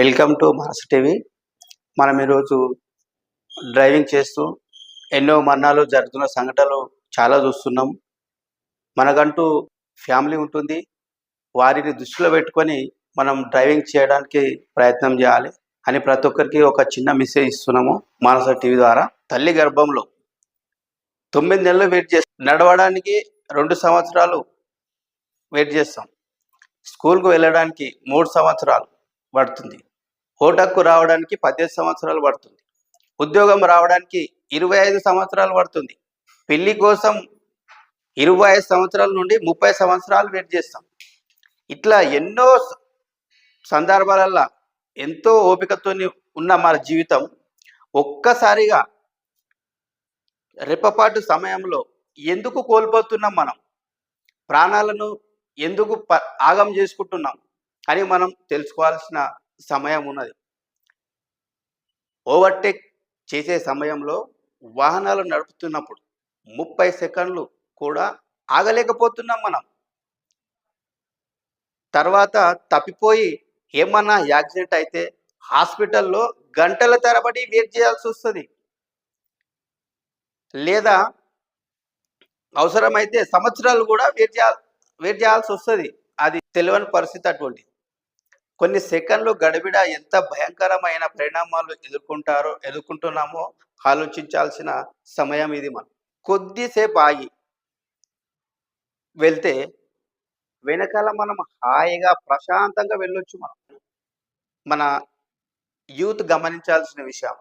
Welcome to mass TV. మనం ఈరోజు driving చేస్తూ ఎన్నో మరణాలు జరుగుతున్న సంఘటనలు చాలా చూస్తున్నాం. మనకంటూ ఫ్యామిలీ ఉంటుంది. వారిని దృష్టిలో పెట్టుకొని మనం డ్రైవింగ్ చేయడానికి ప్రయత్నం చేయాలి అని ప్రతి ఒక్కరికి ఒక చిన్న మెసేజ్ ఇస్తున్నాము మానస టీవీ ద్వారా. తల్లి గర్భంలో 9 నెలలు వెయిట్ చేస్తాం, నడవడానికి 2 సంవత్సరాలు వెయిట్ చేస్తాం, స్కూల్కు వెళ్ళడానికి 3 సంవత్సరాలు పడుతుంది, ఓటక్కు రావడానికి 18 సంవత్సరాలు పడుతుంది, ఉద్యోగం రావడానికి 25 సంవత్సరాలు పడుతుంది, పెళ్లి కోసం 25 సంవత్సరాల నుండి 30 సంవత్సరాలు వెయిట్ చేస్తాం. ఇట్లా ఎన్నో సందర్భాలలో ఎంతో ఓపికతో ఉన్న మన జీవితం ఒక్కసారిగా రెప్పపాటు సమయంలో ఎందుకు కోల్పోతున్నాం? మనం ప్రాణాలను ఎందుకు ఆగం చేసుకుంటున్నాం అని మనం తెలుసుకోవాల్సిన సమయం ఉన్నది. ఓవర్టేక్ చేసే సమయంలో వాహనాలు నడుపుతున్నప్పుడు 30 సెకండ్లు కూడా ఆగలేకపోతున్నాం మనం. తర్వాత తప్పిపోయి ఏమన్నా యాక్సిడెంట్ అయితే హాస్పిటల్లో గంటల తరబడి వెయిట్ చేయాల్సి వస్తుంది, లేదా అవసరమైతే సంవత్సరాలు కూడా వెయిట్ చేయాల్సి వస్తుంది. అది తెలియని పరిస్థితి అటువంటి. కొన్ని సెకండ్లు గడిబిడ ఎంత భయంకరమైన పరిణామాలు ఎదుర్కొంటున్నామో ఆలోచించాల్సిన సమయం ఇది. మనం కొద్దిసేపు ఆగి వెళ్తే వెనకాల మనం హాయిగా ప్రశాంతంగా వెళ్ళొచ్చు. మన యూత్ గమనించాల్సిన విషయం,